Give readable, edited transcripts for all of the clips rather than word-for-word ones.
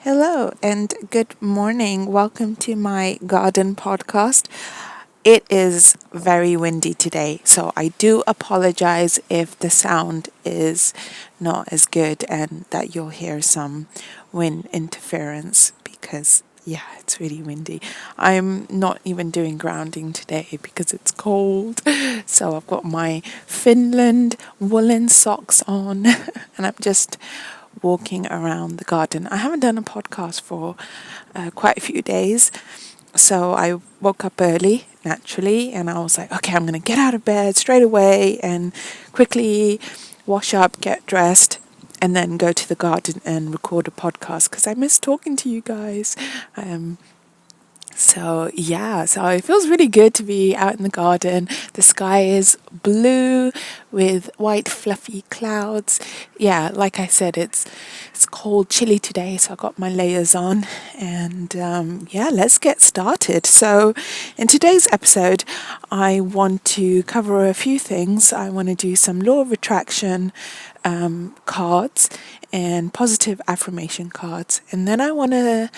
Hello and good morning. Welcome to my garden podcast. It is very windy today, so I do apologize if the sound is not as good and that you'll hear some wind interference because, yeah, it's really windy. I'm not even doing grounding today because it's cold. So I've got my Finland woolen socks on and I'm just walking around the garden. I haven't done a podcast for quite a few days. So I woke up early, naturally, and I was like, okay, I'm going to get out of bed straight away and quickly wash up, get dressed, and then go to the garden and record a podcast because I miss talking to you guys. So it feels really good to be out in the garden. The sky is blue with white fluffy clouds. Yeah, like I said, it's cold, chilly today, so I got my layers on. And let's get started. So in today's episode, I want to cover a few things. I want to do some law of attraction cards and positive affirmation cards. And then I want to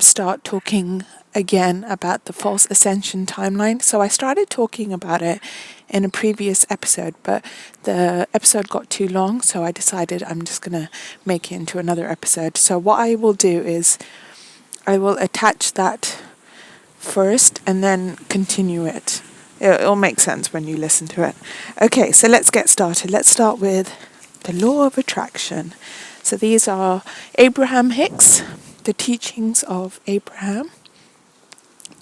start talking again about the false ascension timeline. So I started talking about it in a previous episode, but the episode got too long, so I decided I'm just going to make it into another episode. So what I will do is I will attach that first and then continue it. It'll make sense when you listen to it. Okay, so let's get started. Let's start with the law of attraction. So these are Abraham Hicks, The Teachings of Abraham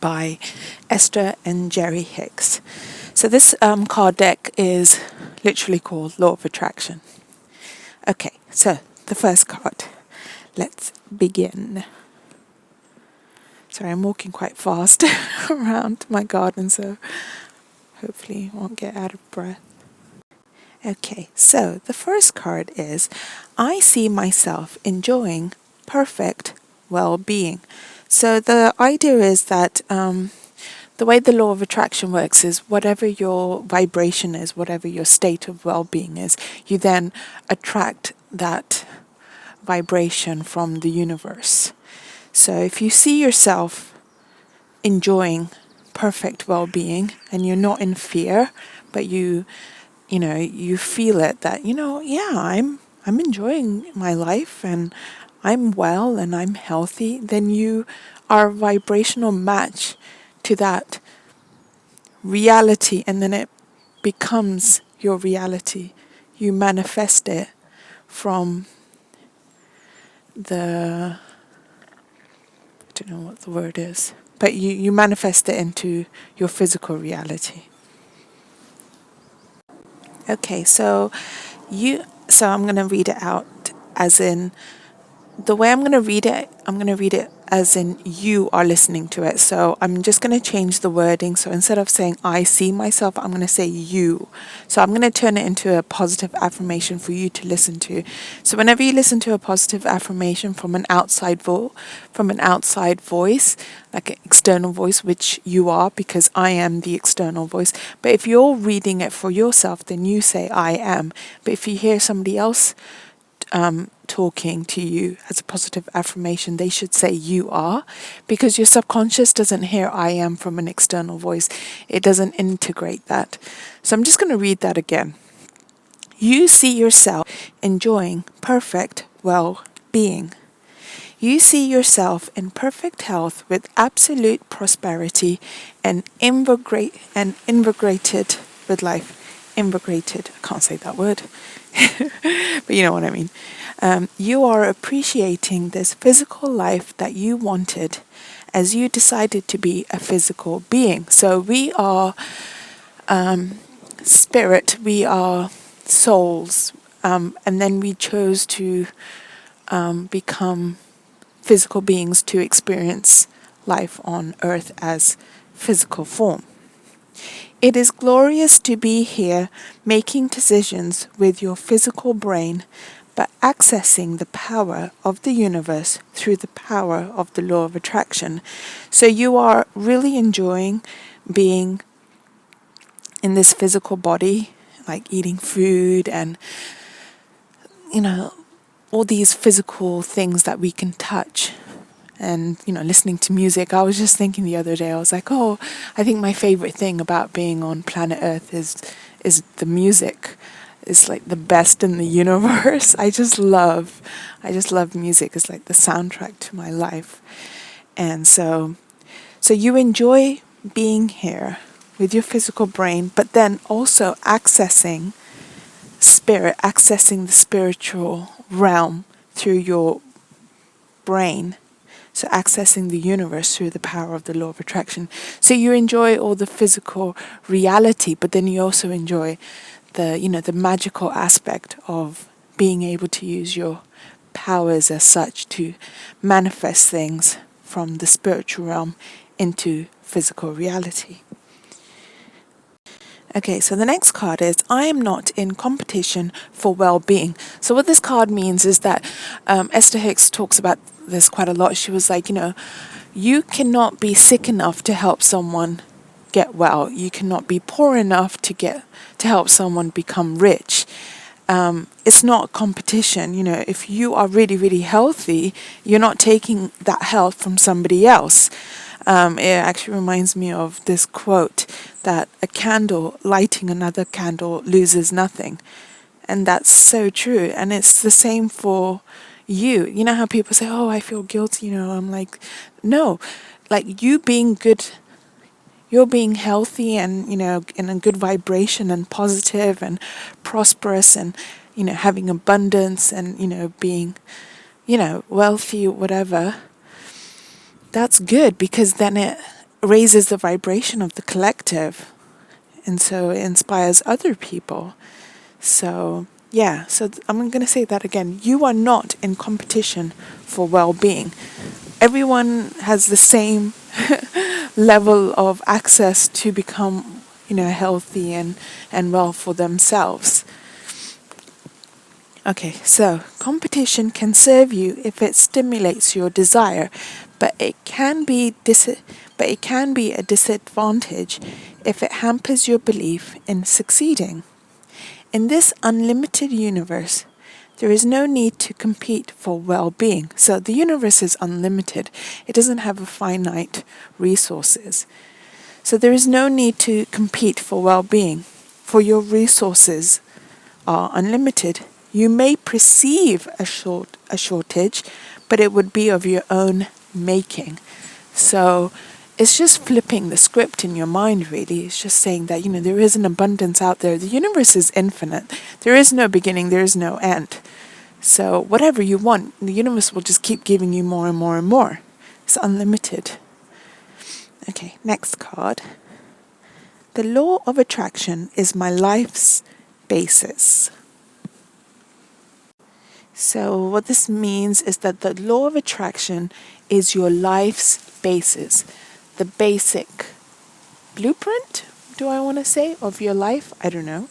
by Esther and Jerry Hicks. So this card deck is literally called Law of Attraction. Okay, so the first card. Let's begin. Sorry, I'm walking quite fast around my garden, so hopefully I won't get out of breath. Okay, so the first card is, I see myself enjoying perfect well-being. So the idea is that the way the law of attraction works is whatever your vibration is, whatever your state of well-being is, you then attract that vibration from the universe. So if you see yourself enjoying perfect well-being and you're not in fear, but you feel it that, I'm enjoying my life and I'm well and I'm healthy, then you are a vibrational match to that reality, and then it becomes your reality. You manifest it from I don't know what the word is, but you manifest it into your physical reality. Okay, so I'm going to read it out as in, the way I'm going to read it as in you are listening to it. So I'm just going to change the wording. So instead of saying I see myself, I'm going to say you. So I'm going to turn it into a positive affirmation for you to listen to. So whenever you listen to a positive affirmation from an outside voice, like an external voice, which you are, because I am the external voice. But if you're reading it for yourself, then you say I am. But if you hear somebody else talking to you as a positive affirmation, they should say you are, because your subconscious doesn't hear I am from an external voice. It doesn't integrate that. So I'm just going to read that again. You see yourself enjoying perfect well-being. You see yourself in perfect health with absolute prosperity and invigorated with life. Invigorated, I can't say that word, but you know what I mean. You are appreciating this physical life that you wanted as you decided to be a physical being. So we are spirit, we are souls, and then we chose to become physical beings to experience life on earth as physical form. It is glorious to be here making decisions with your physical brain, but accessing the power of the universe through the power of the law of attraction. So you are really enjoying being in this physical body, like eating food and, all these physical things that we can touch. And, listening to music, I was just thinking the other day, I was like, oh, I think my favorite thing about being on planet Earth is the music. It's like the best in the universe. I just love music. It's like the soundtrack to my life. And so you enjoy being here with your physical brain, but then also accessing the spiritual realm through your brain. So accessing the universe through the power of the law of attraction. So you enjoy all the physical reality, but then you also enjoy the magical aspect of being able to use your powers as such to manifest things from the spiritual realm into physical reality. Okay, so the next card is, I am not in competition for well-being. So what this card means is that Esther Hicks talks about this quite a lot. She was like, you cannot be sick enough to help someone get well. You cannot be poor enough to help someone become rich. It's not competition. If you are really, really healthy, you're not taking that health from somebody else. It actually reminds me of this quote that a candle lighting another candle loses nothing. And that's so true. And it's the same for you. You know how people say, oh, I feel guilty. I'm like, no, like you being good, you're being healthy and, in a good vibration and positive and prosperous and, having abundance and, being, wealthy, whatever. That's good because then it raises the vibration of the collective. And so it inspires other people. So, yeah, I'm going to say that again. You are not in competition for well-being. Everyone has the same level of access to become, healthy and well for themselves. Okay, so competition can serve you if it stimulates your desire, but it can be a disadvantage if it hampers your belief in succeeding. In this unlimited universe, there is no need to compete for well-being. So the universe is unlimited. It doesn't have a finite resources. So there is no need to compete for well-being, for your resources are unlimited. You may perceive a shortage, but it would be of your own making. So it's just flipping the script in your mind, really. It's just saying that, there is an abundance out there. The universe is infinite. There is no beginning, there is no end. So whatever you want, the universe will just keep giving you more and more and more. It's unlimited. Okay, next card. The law of attraction is my life's basis. So what this means is that the law of attraction is your life's basis. The basic blueprint, do I want to say, of your life? I don't know.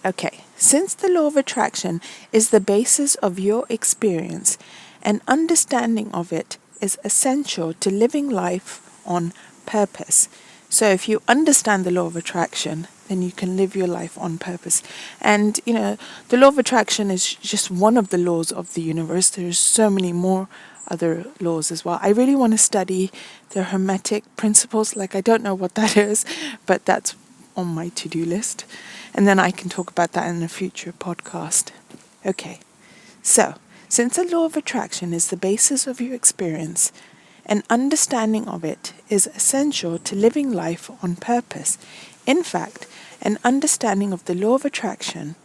Okay, since the law of attraction is the basis of your experience, an understanding of it is essential to living life on purpose. So if you understand the law of attraction, then you can live your life on purpose. And, the law of attraction is just one of the laws of the universe. There's so many more other laws as well. I really want to study the Hermetic principles. I don't know what that is, but that's on my to-do list. And then I can talk about that in a future podcast. Okay, so since the law of attraction is the basis of your experience, an understanding of it is essential to living life on purpose. In fact, an understanding of the law of attraction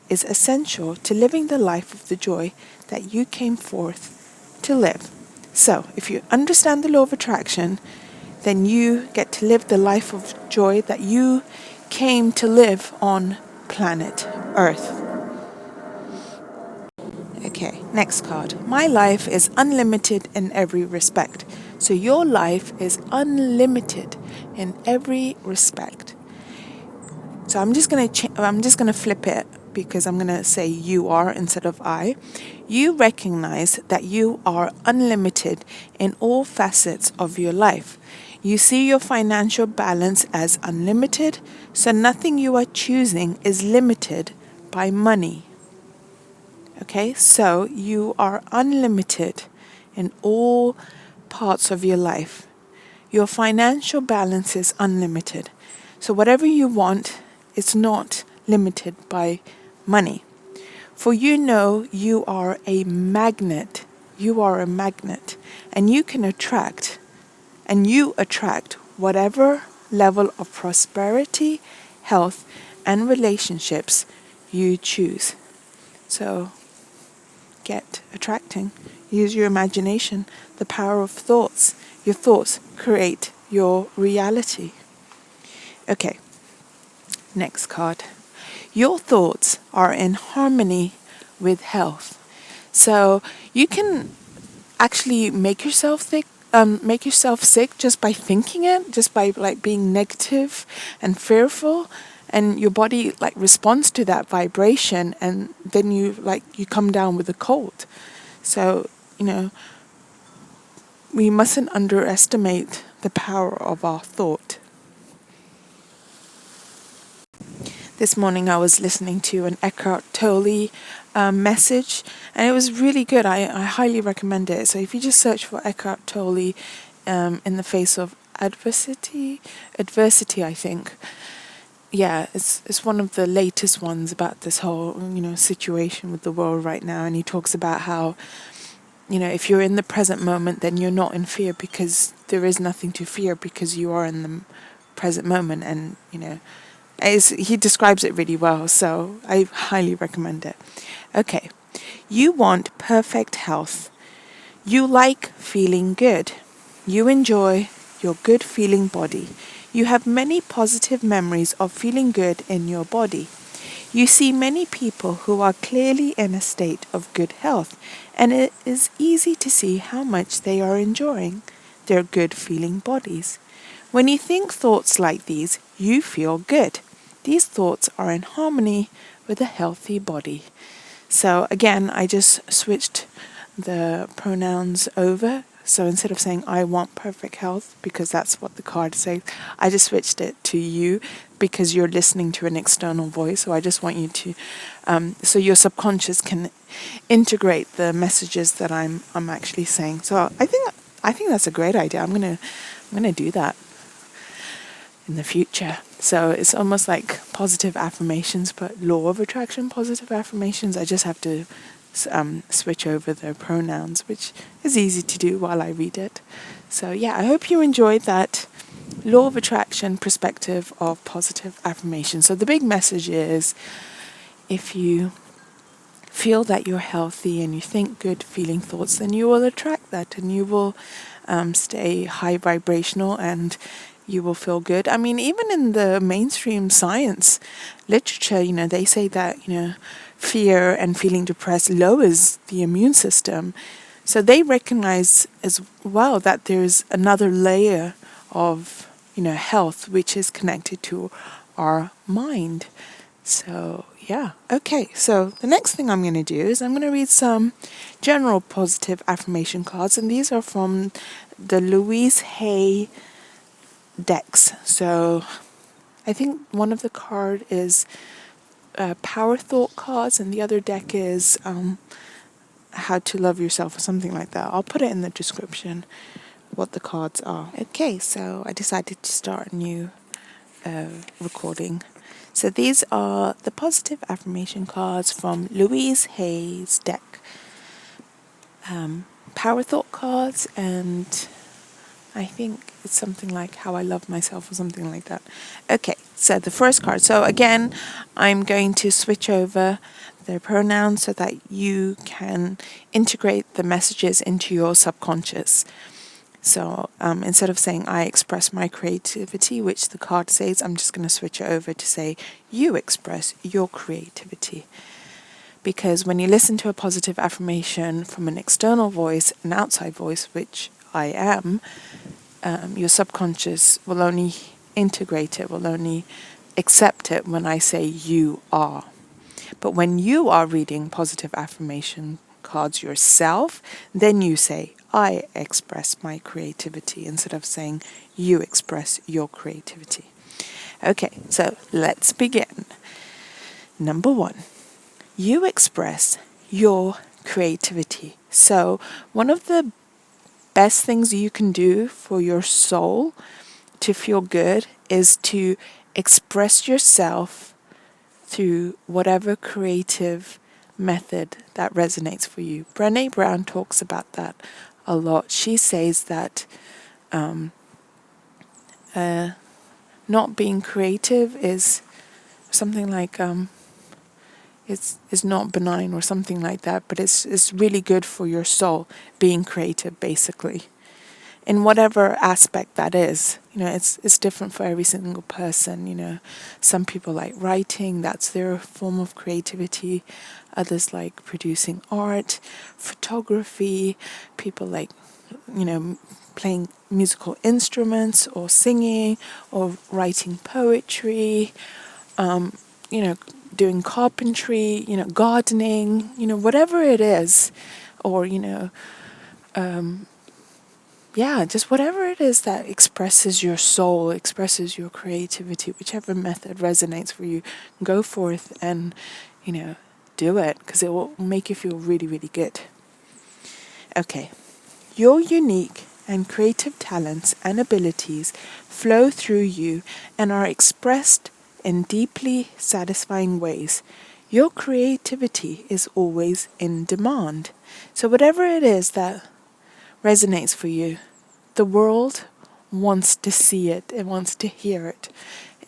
is essential to living the life of the joy that you came forth to live. So, if you understand the law of attraction, then you get to live the life of joy that you came to live on planet Earth. Okay, next card. My life is unlimited in every respect. So your life is unlimited in every respect. So I'm just gonna flip it because I'm gonna say you are instead of I. You recognize that you are unlimited in all facets of your life. You see your financial balance as unlimited, so nothing you are choosing is limited by money. Okay, so you are unlimited in all parts of your life. Your financial balance is unlimited. So whatever you want, it's not limited by money. For you know you are a magnet. You are a magnet. And you can attract, and you attract whatever level of prosperity, health, and relationships you choose. So get attracting. Use your imagination, the power of thoughts. Your thoughts create your reality. Okay, next card. Your thoughts are in harmony with health. So you can actually make yourself sick just by thinking it, just by like being negative and fearful, and your body like responds to that vibration, and then you come down with a cold. So, we mustn't underestimate the power of our thought. This morning I was listening to an Eckhart Tolle message, and it was really good. I highly recommend it. So if you just search for Eckhart Tolle in the face of adversity, I think. Yeah, it's one of the latest ones about this whole, situation with the world right now. And he talks about how, if you're in the present moment, then you're not in fear, because there is nothing to fear, because you are in the present moment. And, he describes it really well, so I highly recommend it. Okay, you want perfect health. You like feeling good. You enjoy your good feeling body. You have many positive memories of feeling good in your body. You see many people who are clearly in a state of good health, and it is easy to see how much they are enjoying their good feeling bodies. When you think thoughts like these, you feel good. These thoughts are in harmony with a healthy body. So again, I just switched the pronouns over. So instead of saying I want perfect health, because that's what the card says, I just switched it to you, because you're listening to an external voice. So I just want you to, so your subconscious can integrate the messages that I'm actually saying. So I think that's a great idea. I'm gonna do that in the future. So it's almost like positive affirmations, but law of attraction positive affirmations. I just have to switch over the pronouns, which is easy to do while I read it. So yeah, I hope you enjoyed that law of attraction perspective of positive affirmation. So the big message is, if you feel that you're healthy and you think good feeling thoughts, then you will attract that, and you will stay high vibrational, and you will feel good. I mean, even in the mainstream science literature, they say that, fear and feeling depressed lowers the immune system. So they recognize as well that there's another layer of, health, which is connected to our mind. So, yeah. Okay, so the next thing I'm going to do is I'm going to read some general positive affirmation cards, and these are from the Louise Hay decks. So I think one of the card is power thought cards, and the other deck is how to love yourself, or something like that. I'll put it in the description what the cards are. Okay, so I decided to start a new recording. So these are the positive affirmation cards from Louise Hay's deck. Power thought cards, and I think it's something like how I love myself, or something like that. Okay, so the first card. So again, I'm going to switch over the pronouns so that you can integrate the messages into your subconscious. So instead of saying I express my creativity, which the card says, I'm just going to switch it over to say you express your creativity. Because when you listen to a positive affirmation from an external voice, an outside voice, which I am, your subconscious will only integrate it, will only accept it when I say you are. But when you are reading positive affirmation cards yourself, then you say, I express my creativity, instead of saying you express your creativity. Okay, so let's begin. Number 1, you express your creativity. So one of the best things you can do for your soul to feel good is to express yourself through whatever creative method that resonates for you. Brené Brown talks about that a lot. She says that not being creative is something like it's not benign or something like that, but it's really good for your soul being creative, basically, in whatever aspect that is. It's different for every single person. Some people like writing, that's their form of creativity. Others like producing art, photography. People like playing musical instruments or singing or writing poetry, doing carpentry, gardening, whatever it is, or, just whatever it is that expresses your soul, expresses your creativity, whichever method resonates for you, go forth and, do it, because it will make you feel really, really good. Okay. Your unique and creative talents and abilities flow through you and are expressed in deeply satisfying ways. Your creativity is always in demand. So whatever it is that resonates for you, the world wants to see it. It wants to hear it.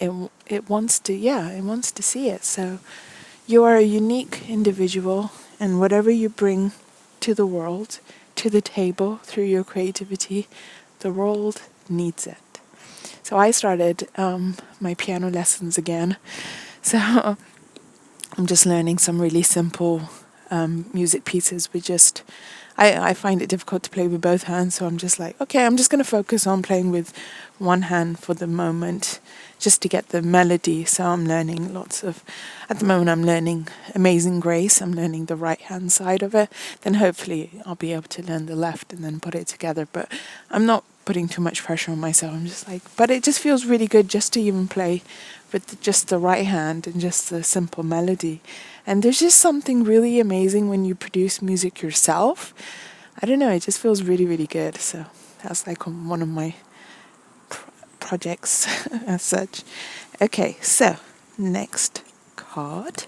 It wants to see it. So you are a unique individual, and whatever you bring to the world, to the table through your creativity, the world needs it. So I started my piano lessons again. So I'm just learning some really simple music pieces with I find it difficult to play with both hands, so I'm just like, okay, I'm just going to focus on playing with one hand for the moment, just to get the melody. So I'm learning at the moment I'm learning Amazing Grace. I'm learning the right hand side of it. Then hopefully I'll be able to learn the left and then put it together. But I'm not putting too much pressure on myself. I'm just like, but it just feels really good just to even play with just the right hand and just the simple melody. And there's just something really amazing when you produce music yourself. I don't know, it just feels really, really good. So that's like one of my projects as such. Okay, so next card.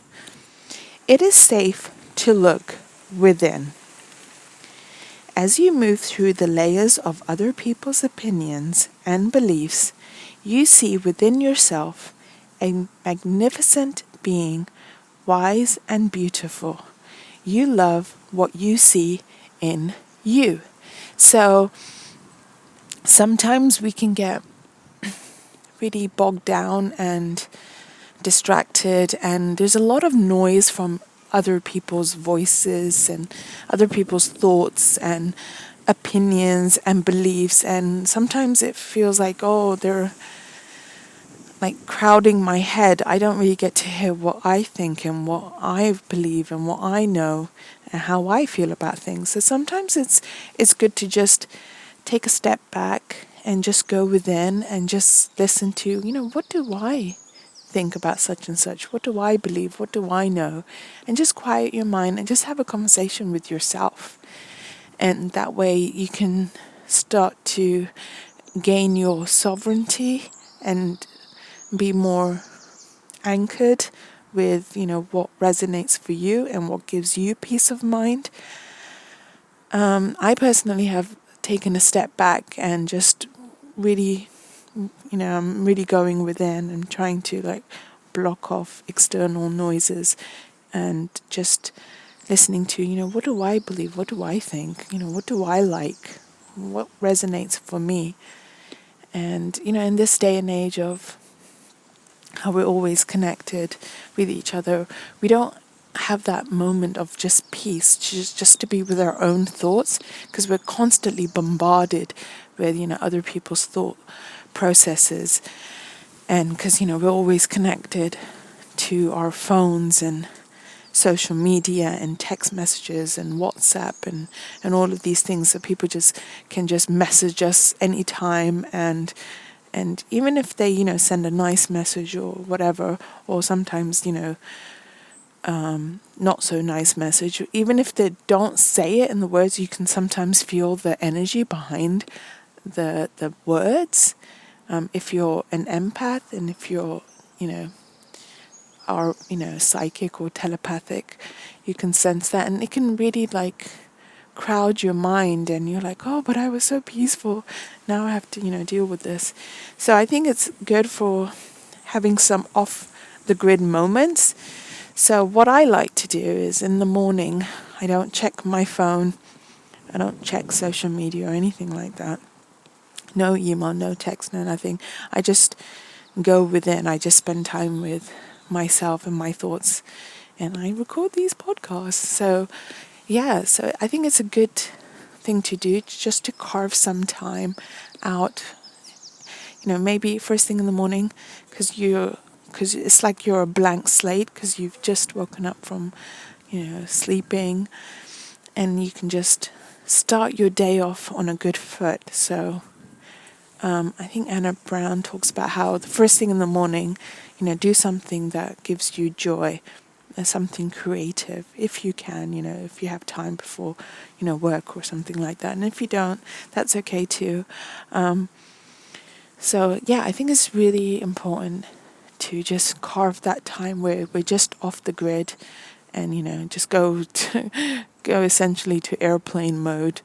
It is safe to look within. As you move through the layers of other people's opinions and beliefs, you see within yourself a magnificent being, wise and beautiful. You love what you see in you. So sometimes we can get really bogged down and distracted, and there's a lot of noise from other people's voices and other people's thoughts and opinions and beliefs, and sometimes it feels like, oh, they're like crowding my head. I don't really get to hear what I think and what I believe and what I know and how I feel about things. So sometimes it's good to just take a step back and just go within and just listen to, what do I think about such and such? What do I believe? What do I know? And just quiet your mind and just have a conversation with yourself. And that way you can start to gain your sovereignty and be more anchored with, what resonates for you and what gives you peace of mind. I personally have taken a step back and just really, I'm really going within and trying to block off external noises and just listening to, what do I believe? What do I think? What do I like? What resonates for me? And, in this day and age of how we're always connected with each other, we don't have that moment of just peace, just to be with our own thoughts, because we're constantly bombarded with, other people's thought processes. And because, we're always connected to our phones and social media and text messages and WhatsApp and all of these things that people can message us anytime, and even if they, send a nice message or whatever, or sometimes, not so nice message. Even if they don't say it in the words, you can sometimes feel the energy behind the words. If you're an empath and if you're, are, psychic or telepathic, you can sense that, and it can really like crowd your mind, and you're like, oh, but I was so peaceful. Now I have to, deal with this. So I think it's good for having some off the grid moments. So what I like to do is in the morning, I don't check my phone. I don't check social media or anything like that. No email, no text, no nothing. I just go within. I just spend time with myself and my thoughts, and I record these podcasts. So so I think it's a good thing to do, just to carve some time out, maybe first thing in the morning, because it's like you're a blank slate, because you've just woken up from, sleeping, and you can just start your day off on a good foot. So I think Anna Brown talks about how the first thing in the morning, do something that gives you joy, something creative, if you can, if you have time before, work or something like that. And if you don't, that's okay too. I think it's really important to just carve that time where we're just off the grid, and just go essentially to airplane mode,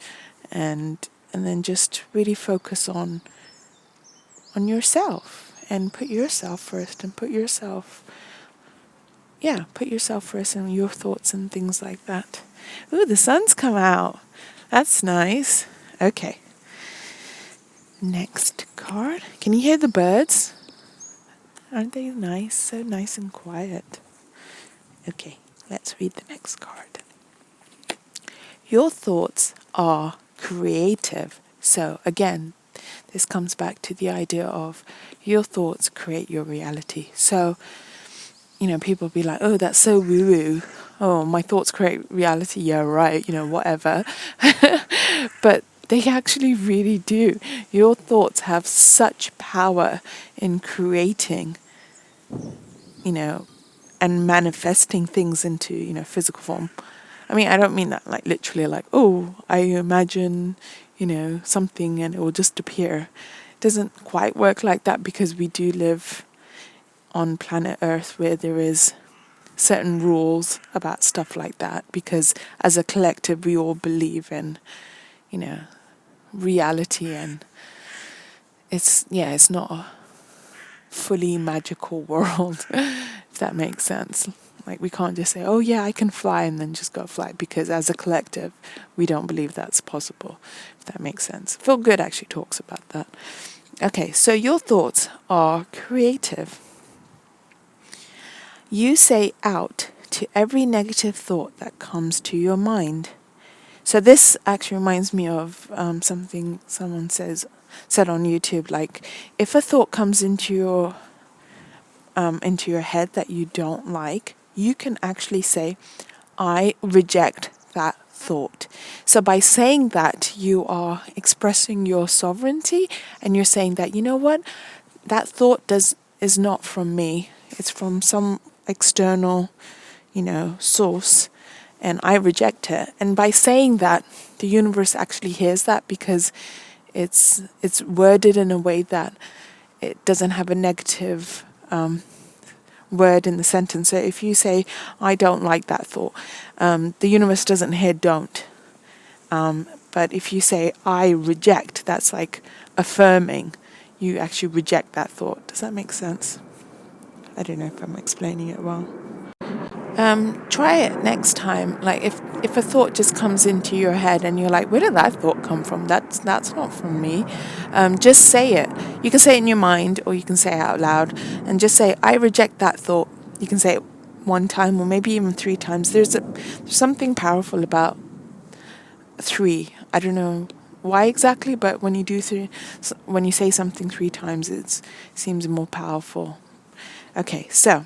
and then just really focus on yourself, and put yourself first, and put yourself first, and your thoughts and things like that. Ooh, the sun's come out. That's nice. Okay. Next card. Can you hear the birds? Aren't they nice? So nice and quiet. Okay, let's read the next card. Your thoughts are creative. So again, this comes back to the idea of your thoughts create your reality. So, people be like, oh, that's so woo-woo. Oh, my thoughts create reality. Yeah, right. Whatever. But they actually really do. Your thoughts have such power in creating, and manifesting things into, physical form. I mean, I don't mean that like literally like, oh, I imagine, something and it will just appear. It doesn't quite work like that, because we do live on planet Earth where there is certain rules about stuff like that, because as a collective we all believe in, reality, and it's not a fully magical world, if that makes sense. Like, we can't just say, oh yeah, I can fly, and then just go fly, because as a collective we don't believe that's possible, if that makes sense. Phil Good actually talks about that. Okay, so your thoughts are creative. You say out to every negative thought that comes to your mind. So this actually reminds me of something someone said on YouTube. Like, if a thought comes into your head that you don't like, you can actually say, I reject that thought. So by saying that, you are expressing your sovereignty, and you're saying that, you know what, that thought is not from me. It's from some external, source, and I reject it. And by saying that, the universe actually hears that, because it's worded in a way that it doesn't have a negative word in the sentence. So if you say, I don't like that thought, the universe doesn't hear don't. But if you say, I reject, that's like affirming. You actually reject that thought. Does that make sense? I don't know if I'm explaining it well. Try it next time. Like, if a thought just comes into your head and you're like, where did that thought come from? That's not from me. Just say it. You can say it in your mind, or you can say it out loud, and just say, I reject that thought. You can say it one time, or maybe even 3 times. There's something powerful about 3. I don't know why exactly, but when you when you say something 3 times, it seems more powerful. Okay, so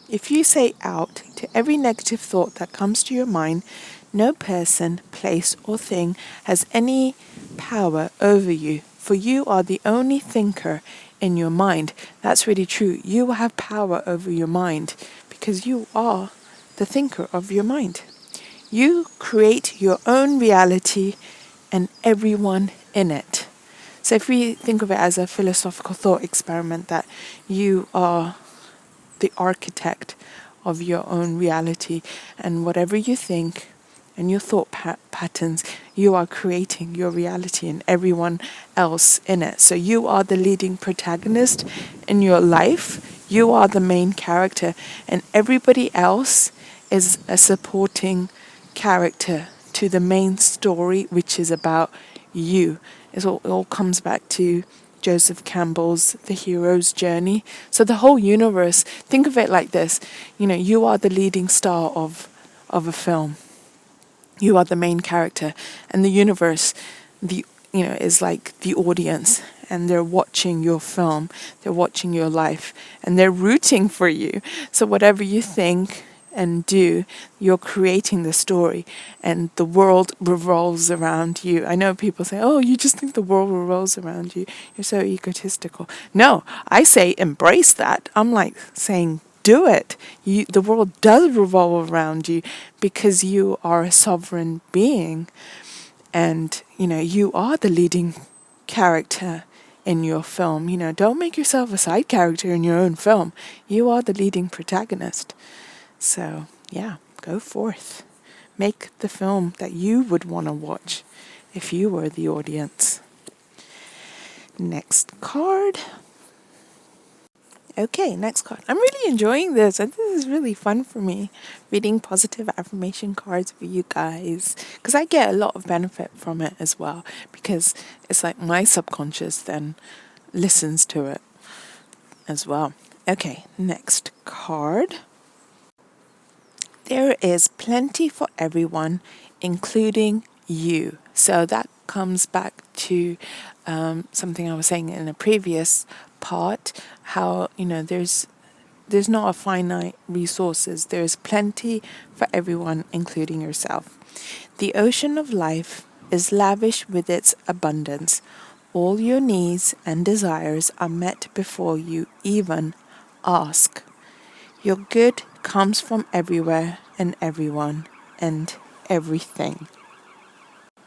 if you say out to every negative thought that comes to your mind, no person, place, or thing has any power over you, for you are the only thinker in your mind. That's really true. You have power over your mind, because you are the thinker of your mind. You create your own reality and everyone in it. So if we think of it as a philosophical thought experiment, that you are the architect of your own reality, and whatever you think and your thought patterns, you are creating your reality and everyone else in it. So you are the leading protagonist in your life. You are the main character, and everybody else is a supporting character to the main story, which is about you. It all comes back to Joseph Campbell's The Hero's Journey. So the whole universe, think of it like this, you are the leading star of a film. You are the main character, and the universe, is like the audience, and they're watching your film, they're watching your life, and they're rooting for you. So whatever you think and do, you're creating the story, and the world revolves around you. I know people say, oh, you just think the world revolves around you. You're so egotistical. No, I say embrace that. I'm like saying, do it. The world does revolve around you because you are a sovereign being, and you are the leading character in your film. Don't make yourself a side character in your own film. You are the leading protagonist. So yeah, go forth. Make the film that you would want to watch if you were the audience. Next card. Okay, next card. I'm really enjoying this, and this is really fun for me, reading positive affirmation cards for you guys, because I get a lot of benefit from it as well, because it's like my subconscious then listens to it as well. Okay, next card. There is plenty for everyone, including you. So that comes back to something I was saying in a previous part, how there's not a finite resources. There's plenty for everyone, including yourself. The ocean of life is lavish with its abundance. All your needs and desires are met before you even ask. Your good comes from everywhere and everyone and everything.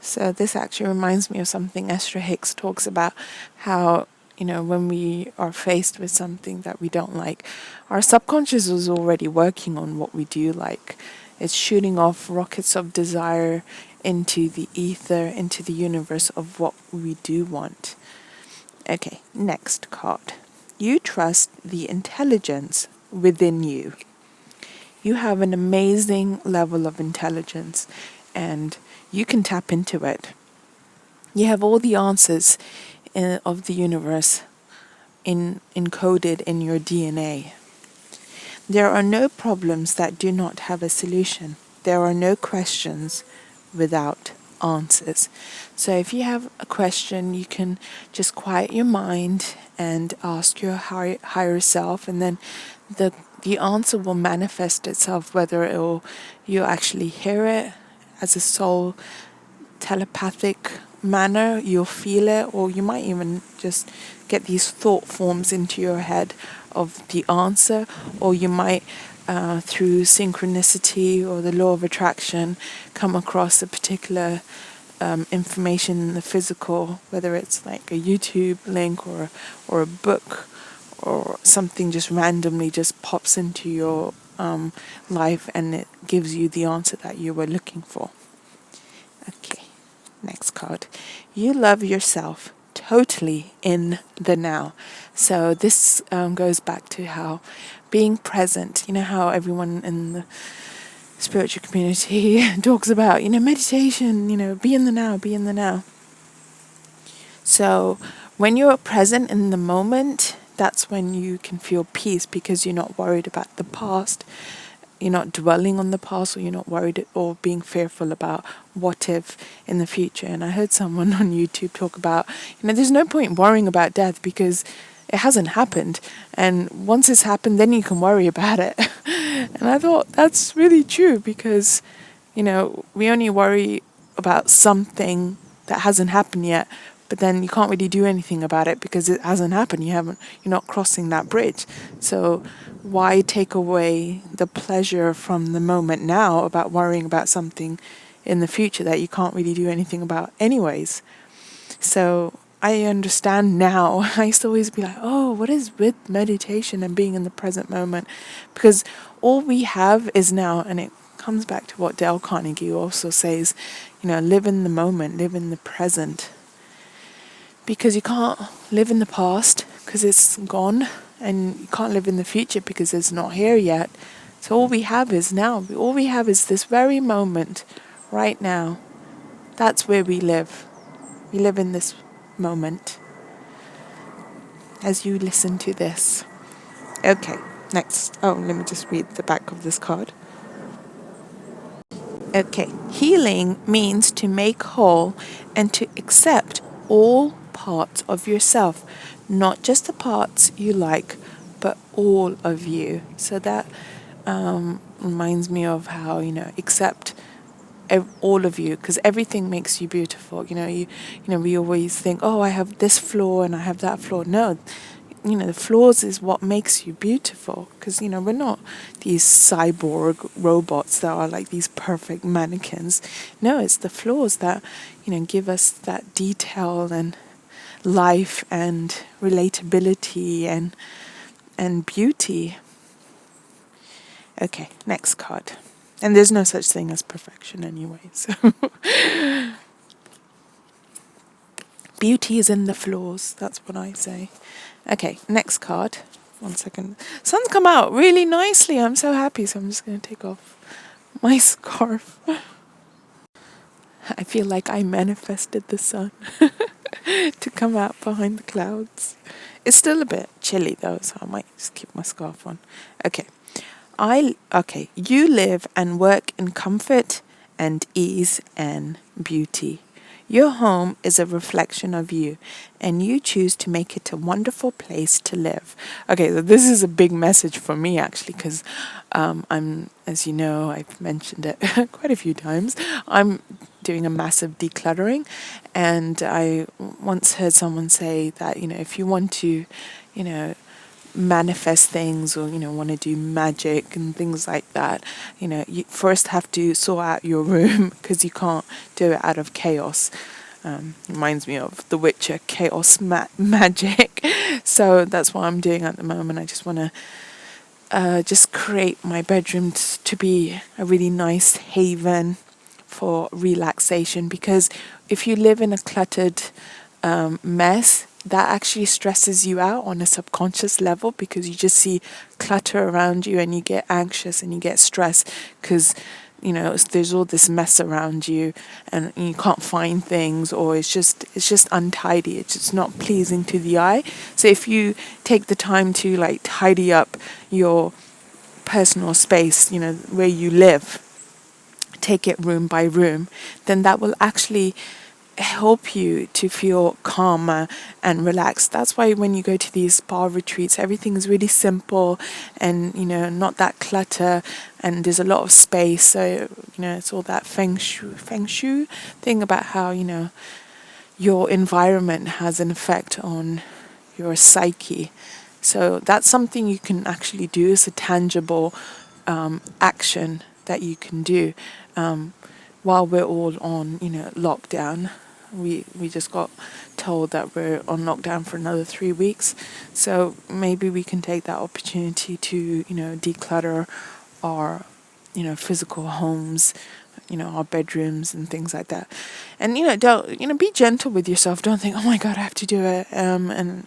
So this actually reminds me of something Esther Hicks talks about, how when we are faced with something that we don't like, our subconscious is already working on what we do like. It's shooting off rockets of desire into the ether, into the universe of what we do want. Okay, next card. You trust the intelligence within you. You have an amazing level of intelligence, and you can tap into it. You have all the answers of the universe encoded in your DNA. There are no problems that do not have a solution. There are no questions without answers. So if you have a question, you can just quiet your mind and ask your higher self, and then the answer will manifest itself, whether you actually hear it as a soul telepathic manner, you'll feel it, or you might even just get these thought forms into your head of the answer, or you might through synchronicity or the law of attraction come across a particular information in the physical, whether it's like a YouTube link or a book, or something just randomly just pops into your life, and it gives you the answer that you were looking for. Okay, next card. You love yourself totally in the now. So this goes back to how being present, how everyone in the spiritual community talks about, meditation, be in the now, be in the now. So when you're present in the moment, that's when you can feel peace, because you're not worried about the past. You're not dwelling on the past, or you're not worried or being fearful about what if in the future. And I heard someone on YouTube talk about, there's no point worrying about death because it hasn't happened. And once it's happened, then you can worry about it. And I thought that's really true, because, we only worry about something that hasn't happened yet. but then you can't really do anything about it because it hasn't happened. You're not crossing that bridge. So why take away the pleasure from the moment now about worrying about something in the future that you can't really do anything about anyways? So I understand now. I used to always be like, oh, what is with meditation and being in the present moment? Because all we have is now, and it comes back to what Dale Carnegie also says, live in the moment, live in the present. Because you can't live in the past because it's gone, and you can't live in the future because it's not here yet. So all we have is now. All we have is this very moment, right now. That's where we live. We live in this moment as you listen to this. Okay, next. Oh, let me just read the back of this card. Okay, healing means to make whole and to accept all parts of yourself, not just the parts you like, but all of you. So that reminds me of how, accept all of you, because everything makes you beautiful. We always think, oh, I have this flaw and I have that flaw. No, the flaws is what makes you beautiful, because we're not these cyborg robots that are like these perfect mannequins. No, it's the flaws that give us that detail and life and relatability and beauty. Okay, next card. And there's no such thing as perfection anyway. So beauty is in the flaws. That's what I say. Okay, next card. 1 second. Sun's come out really nicely. I'm so happy. So I'm just going to take off my scarf. I feel like I manifested the sun to come out behind the clouds. It's still a bit chilly though, so I might just keep my scarf on. Okay. You live and work in comfort and ease and beauty. Your home is a reflection of you, and you choose to make it a wonderful place to live. Okay, so this is a big message for me actually, because I'm, as you know, I've mentioned it quite a few times, I'm doing a massive decluttering, and I once heard someone say that, if you want to, manifest things, or want to do magic and things like that, you first have to sort out your room, because you can't do it out of chaos. Reminds me of The Witcher, chaos magic. So that's what I'm doing at the moment. I just want to just create my bedroom to be a really nice haven for relaxation, because if you live in a cluttered mess, that actually stresses you out on a subconscious level, because you just see clutter around you and you get anxious and you get stressed because there's all this mess around you and you can't find things, or it's just untidy. It's just not pleasing to the eye. So if you take the time to like tidy up your personal space, where you live, take it room by room, then that will actually help you to feel calmer and relaxed. That's why when you go to these spa retreats, everything is really simple and not that clutter, and there's a lot of space. So it's all that feng shui thing about how your environment has an effect on your psyche. So that's something you can actually do. It's a tangible action that you can do while we're all on lockdown. We just got told that we're on lockdown for another 3 weeks, so maybe we can take that opportunity to declutter our physical homes, our bedrooms and things like that. And don't be gentle with yourself. Don't think, oh my God, I have to do it. And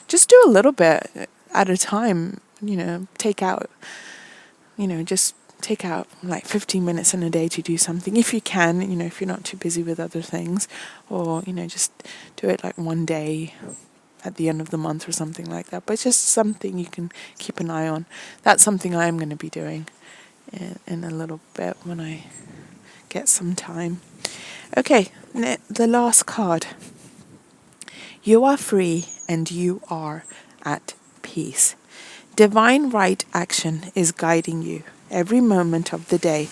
just do a little bit at a time. Just take out like 15 minutes in a day to do something if you can, if you're not too busy with other things, or just do it like one day at the end of the month or something like that. But it's just something you can keep an eye on. That's something I'm going to be doing in a little bit when I get some time. Okay, the last card. You are free and you are at peace. Divine right action is guiding you every moment of the day.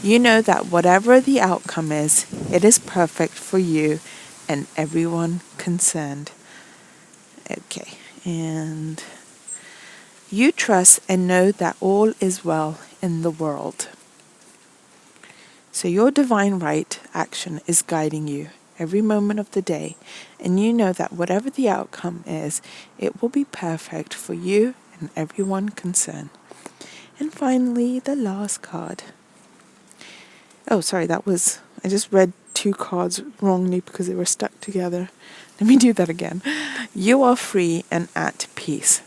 You know that whatever the outcome is, it is perfect for you and everyone concerned. Okay, and you trust and know that all is well in the world. So your divine right action is guiding you every moment of the day, and you know that whatever the outcome is, it will be perfect for you and everyone concerned. And finally, the last card. Oh, sorry, I just read two cards wrongly because they were stuck together. Let me do that again. You are free and at peace.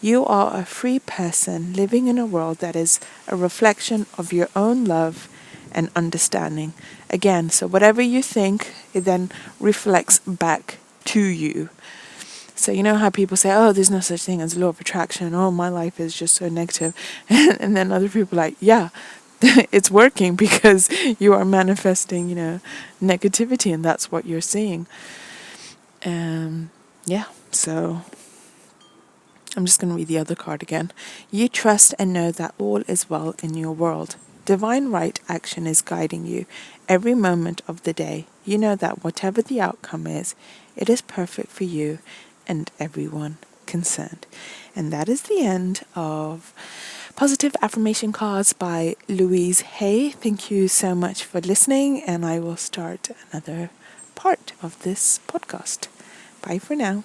You are a free person living in a world that is a reflection of your own love and understanding. Again, so whatever you think, it then reflects back to you. So you know how people say, oh, there's no such thing as law of attraction. Oh, my life is just so negative. And then other people are like, yeah, it's working because you are manifesting, negativity, and that's what you're seeing. Yeah, so I'm just going to read the other card again. You trust and know that all is well in your world. Divine right action is guiding you every moment of the day. You know that whatever the outcome is, it is perfect for you and everyone concerned. And that is the end of Positive Affirmation Cards by Louise Hay. Thank you so much for listening, and I will start another part of this podcast. Bye for now.